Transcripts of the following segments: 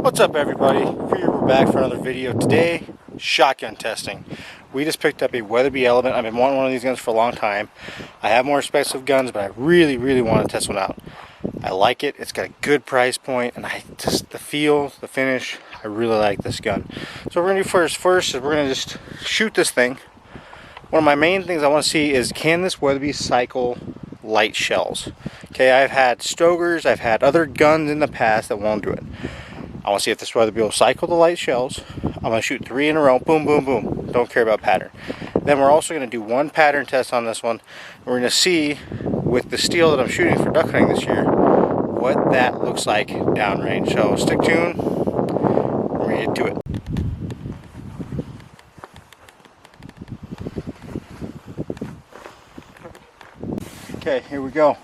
What's up, everybody? Here we're back for another video. Today, shotgun testing. We just picked up a Weatherby Element. I've been wanting one of these guns for a long time. I have more expensive guns, but I really want to test one out. I like it. It's got a good price point, and the feel, the finish, I really like this gun. So what we're gonna do first is we're gonna just shoot this thing. One of my main things I want to see is, can this Weatherby cycle light shells? Okay, I've had Stogers, I've had other guns in the past that won't do it. I want to see if this Weatherby will cycle the light shells. I'm going to shoot 3 in a row, boom, boom, boom. Don't care about pattern. Then we're also going to do one pattern test on this one. We're going to see, with the steel that I'm shooting for duck hunting this year, what that looks like downrange. So stick tuned, we're going to get to it. Okay, here we go.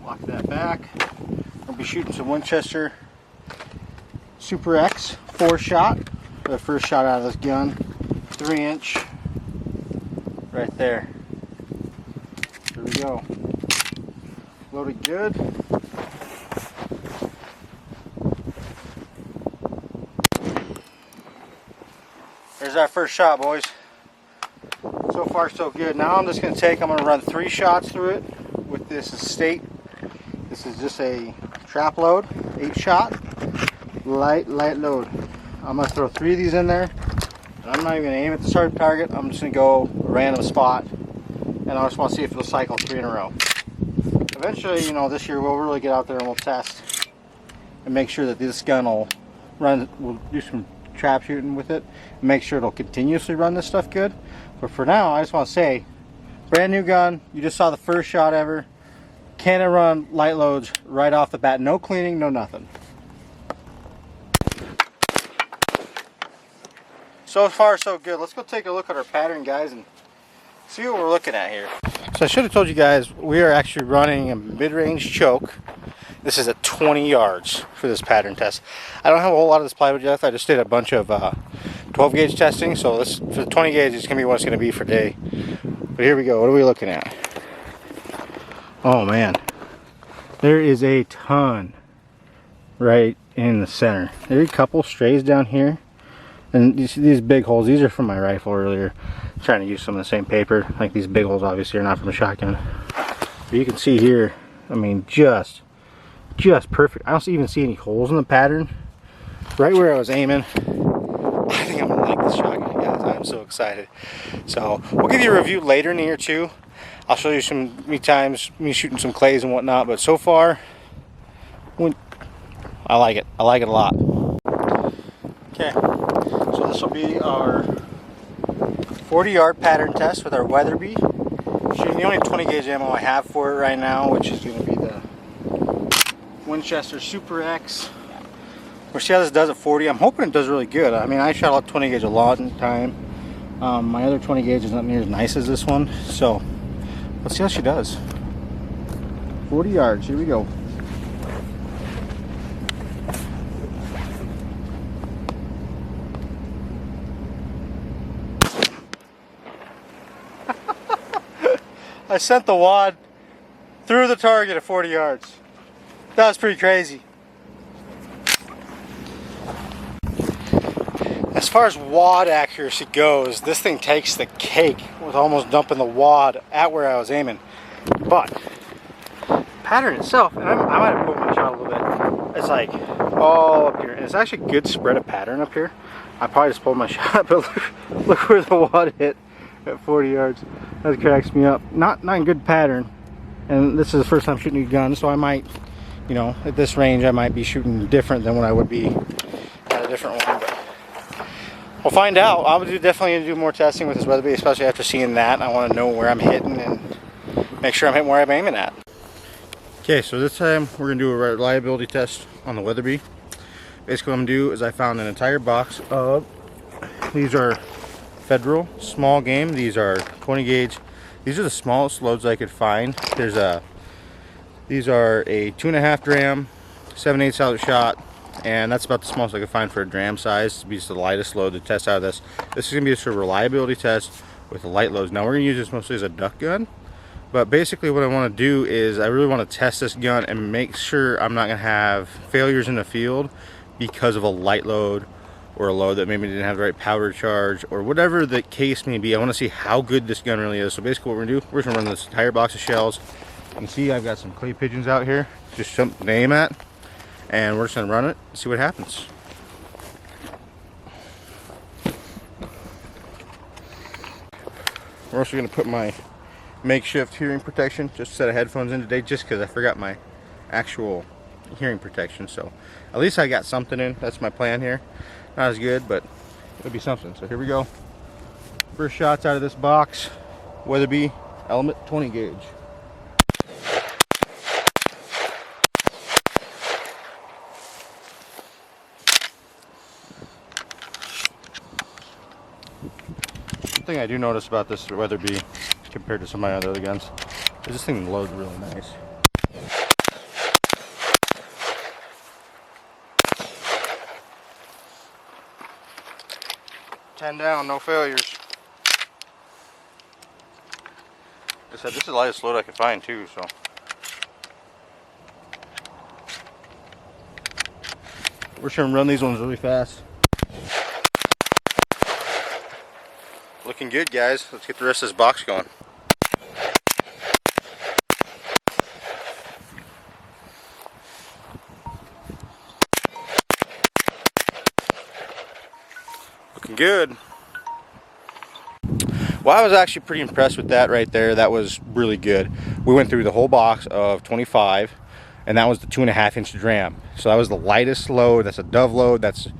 Lock that back. I'll be shooting some Winchester Super X 4-shot for the first shot out of this gun. 3-inch right there. Here we go. Loaded good. There's our first shot, boys. So far so good. Now I'm going to run 3 shots through it with this Estate. This is just a trap load, 8-shot, light load. I'm going to throw 3 of these in there, and I'm not even going to aim at the starting target. I'm just going to go a random spot, and I just want to see if it'll cycle 3 in a row. Eventually, you know, this year we'll really get out there and we'll test and make sure that this gun will run. We'll do some trap shooting with it and make sure it'll continuously run this stuff good. But for now, I just want to say, brand new gun. You just saw the first shot ever. Can it run light loads right off the bat? No cleaning, no nothing. So far so good. Let's go take a look at our pattern, guys, and see what we're looking at here. So I should have told you guys, we are actually running a mid-range choke. This is at 20 yards for this pattern test. I don't have a whole lot of this plywood yet. I just did a bunch of 12 gauge testing, so this for the 20 gauge is going to be what it's going to be for today. But here we go. What are we looking at? Oh man, there is a ton right in the center. There's a couple strays down here, and you see these big holes. These are from my rifle earlier. I'm trying to use some of the same paper. Like these big holes obviously are not from a shotgun. But you can see here, I mean, just perfect. I don't even see any holes in the pattern. Right where I was aiming. I think I'm gonna like this shotgun, guys. I'm so excited. So we'll give you a review later in the year too. I'll show you some me shooting some clays and whatnot, but so far, I like it. I like it a lot. Okay, so this will be our 40-yard pattern test with our Weatherby. Shooting the only 20 gauge ammo I have for it right now, which is going to be the Winchester Super X. We'll see how this does at 40. I'm hoping it does really good. I mean, I shot out 20 gauge a lot in time. My other 20 gauge is not near as nice as this one, so let's see how she does. 40 yards, here we go. I sent the wad through the target at 40 yards. That was pretty crazy. As far as wad accuracy goes, this thing takes the cake with almost dumping the wad at where I was aiming. But pattern itself, and I might have pulled my shot a little bit. It's like all up here, and it's actually a good spread of pattern up here. I probably just pulled my shot, but look where the wad hit at 40 yards. That cracks me up. Not in good pattern, and this is the first time shooting a gun, so I might, you know, at this range I might be shooting different than what I would be at a different one. But we'll find out. I'm definitely going to do more testing with this Weatherby, especially after seeing that. I want to know where I'm hitting and make sure I'm hitting where I'm aiming at. Okay, so this time we're going to do a reliability test on the Weatherby. Basically what I'm going to do is I found an entire box of, these are Federal small game. These are 20 gauge. These are the smallest loads I could find. These are a 2.5 dram, 7/8 solid shot, and that's about the smallest I could find for a dram size. It'd be just the lightest load to test out of this. This is gonna be just a reliability test with the light loads. Now we're gonna use this mostly as a duck gun, But basically what I want to do is I really want to test this gun and make sure I'm not going to have failures in the field because of a light load or a load that maybe didn't have the right powder charge or whatever the case may be. I want to see how good this gun really is. So basically what we're going to do, we're just going to run this entire box of shells. You can see I've got some clay pigeons out here, just something to aim at, and we're just going to run it and see what happens. We're also going to put my makeshift hearing protection, just a set of headphones in today, just because I forgot my actual hearing protection. So at least I got something in. That's my plan here. Not as good, but it'll be something. So here we go. First shots out of this box. Weatherby Element 20 gauge. One thing I do notice about this Weatherby compared to some of my other guns is this thing loads really nice. Ten down, no failures. Like I said, this is the lightest load I could find too, so. We're just gonna run these ones really fast. Looking good, guys. Let's get the rest of this box going. Looking good. Well, I was actually pretty impressed with that right there. That was really good. We went through the whole box of 25, and that was the 2.5-inch dram. So that was the lightest load. That's a dove load. That's a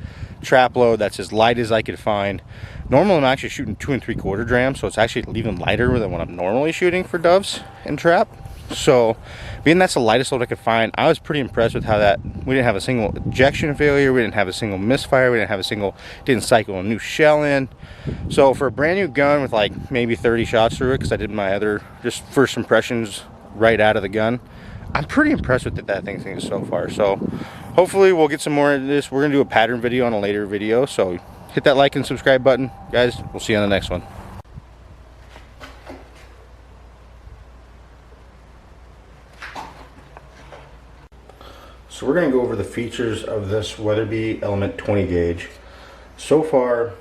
trap load. That's as light as I could find. Normally I'm actually shooting 2 3/4 drams, so it's actually even lighter than what I'm normally shooting for doves and trap. So being that's the lightest load I could find, I was pretty impressed with how that, we didn't have a single ejection failure, we didn't have a single misfire, we didn't have a single, didn't cycle a new shell in. So for a brand new gun with like maybe 30 shots through it, because I did my other just first impressions right out of the gun, I'm pretty impressed with that thing is so far. So hopefully we'll get some more of this. We're gonna do a pattern video on a later video, so hit that like and subscribe button, guys. We'll see you on the next one. So we're going to go over the features of this Weatherby Element 20 gauge. So far,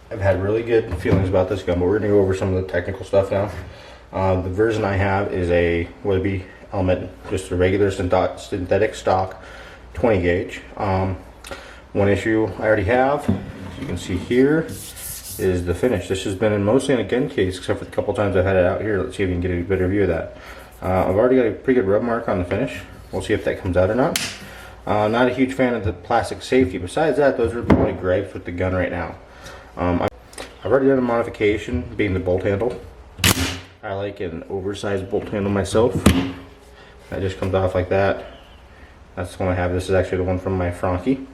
I've had really good feelings about this gun, but we're going to go over some of the technical stuff now. The version I have is a Weatherby Element, just a regular synthetic stock 20 gauge. One issue I already have, as you can see here, is the finish. This has been mostly in a gun case, except for the couple times I've had it out here. Let's see if we can get a better view of that. I've already got a pretty good rub mark on the finish. We'll see if that comes out or not. Not a huge fan of the plastic safety. Besides that, those are the only gripes with the gun right now. I've already done a modification, being the bolt handle. I like an oversized bolt handle myself. That just comes off like that. That's the one I have. This is actually the one from my Frankie.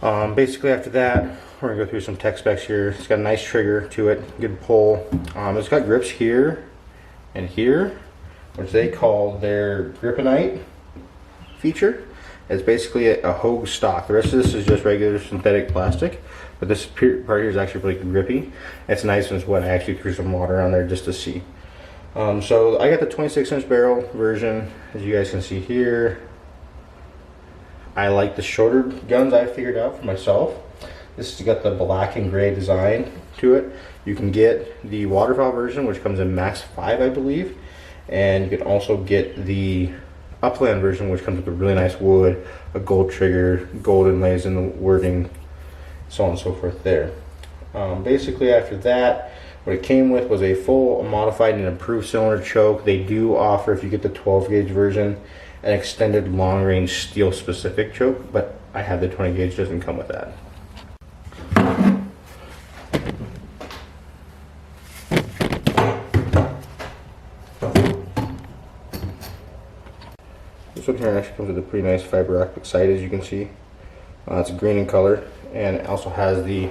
Basically after that, we're going to go through some tech specs here. It's got a nice trigger to it, good pull. It's got grips here and here, which they call their Gripinite feature. It's basically a Hogue stock. The rest of this is just regular synthetic plastic, but this part here is actually really grippy. It's nice when it's wet. I actually threw some water on there just to see. So I got the 26-inch barrel version, as you guys can see here. I like the shorter guns I figured out for myself. This has got the black and gray design to it. You can get the waterfowl version, which comes in max 5, I believe. And you can also get the upland version, which comes with a really nice wood, a gold trigger, gold inlays in the wording, so on and so forth there. Basically after that, what it came with was a full modified and improved cylinder choke. They do offer, if you get the 12 gauge version, an extended long range steel specific choke, but I have the 20 gauge, doesn't come with that. This one here actually comes with a pretty nice fiber optic sight, as you can see. It's green in color, and it also has the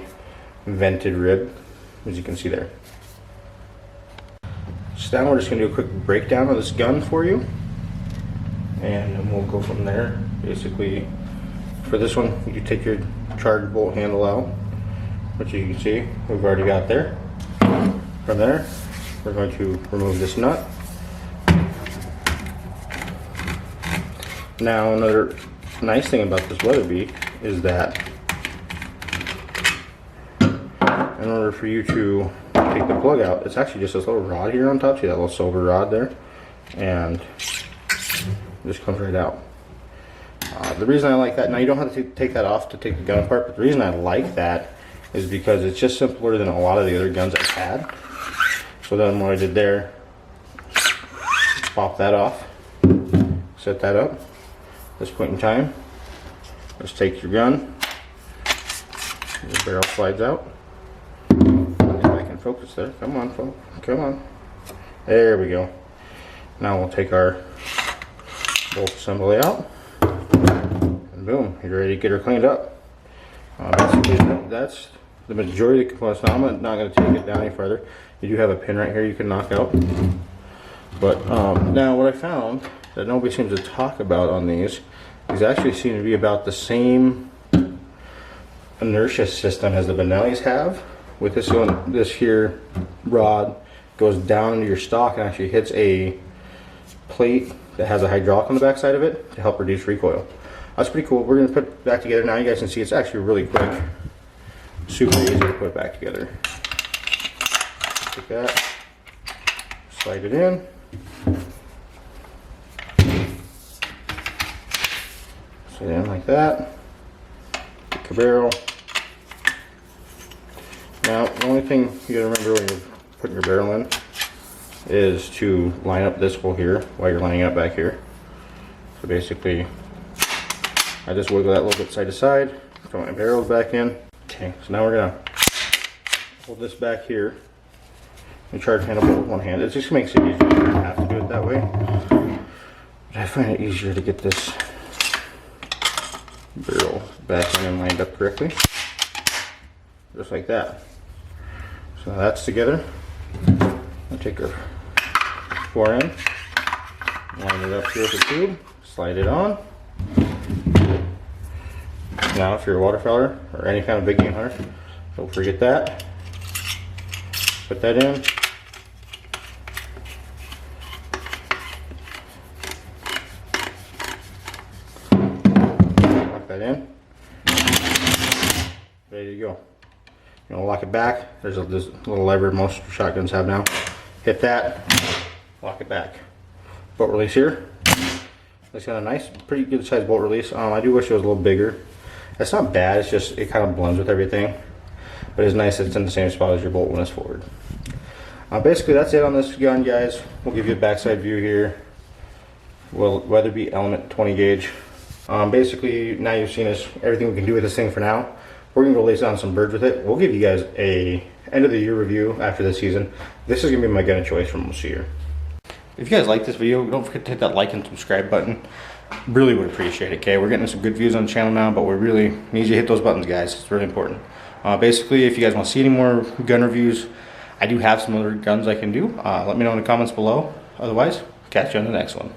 vented rib, as you can see there. So now we're just going to do a quick breakdown of this gun for you, and then we'll go from there. Basically, for this one, you take your charge bolt handle out, which you can see we've already got there. From there, we're going to remove this nut. Now another nice thing about this Weatherby is that in order for you to take the plug out, it's actually just this little rod here on top. See that little silver rod there? And it just comes right out. The reason I like that, now you don't have to take that off to take the gun apart, but the reason I like that is because it's just simpler than a lot of the other guns I've had. So then what I did there, pop that off, set that up. At this point in time, just take your gun, the barrel slides out. If I can focus there, come on folks, come on. There we go. Now we'll take our bolt assembly out, and boom, you're ready to get her cleaned up. Basically, that's the majority of the components. Now I'm not going to take it down any further. You do have a pin right here you can knock out. But now what I found that nobody seems to talk about on these actually seem to be about the same inertia system as the Benellis have. With this one, this here rod goes down into your stock and actually hits a plate that has a hydraulic on the back side of it to help reduce recoil. That's pretty cool. We're going to put it back together now. You guys can see it's actually really quick. Super easy to put it back together. Take that, slide it in. Slide it in like that. Take the barrel. Now, the only thing you gotta remember when you're putting your barrel in is to line up this hole here while you're lining up back here. So basically, I just wiggle that little bit side to side, throw my barrels back in. Okay, so now we're gonna hold this back here and charge handle bolt with one hand. It just makes it easier. You don't have to do it that way. But I find it easier to get this barrel back in and lined up correctly. Just like that. So now that's together. I'll take our fore end, line it up here with the tube, slide it on. Now if you're a waterfowler or any kind of big game hunter, don't forget that. Put that in. Lock that in. Ready to go. You know, lock it back. There's this little lever most shotguns have now. Hit that, lock it back. Bolt release here. It's got a nice, pretty good sized bolt release. I do wish it was a little bigger. It's not bad, it's just, it kind of blends with everything. But it's nice that it's in the same spot as your bolt when it's forward. Basically, that's it on this gun, guys. We'll give you a backside view here. Weatherby Element 20 gauge. Basically, now you've seen us, everything we can do with this thing for now. We're gonna go lace on some birds with it. We'll give you guys a end of the year review after the season. This is gonna be my gun of choice from this year. If you guys like this video, don't forget to hit that like and subscribe button. Really would appreciate it, okay? We're getting some good views on the channel now, but we really need you to hit those buttons, guys. It's really important. Basically, if you guys want to see any more gun reviews, I do have some other guns I can do. Let me know in the comments below. Otherwise, catch you on the next one.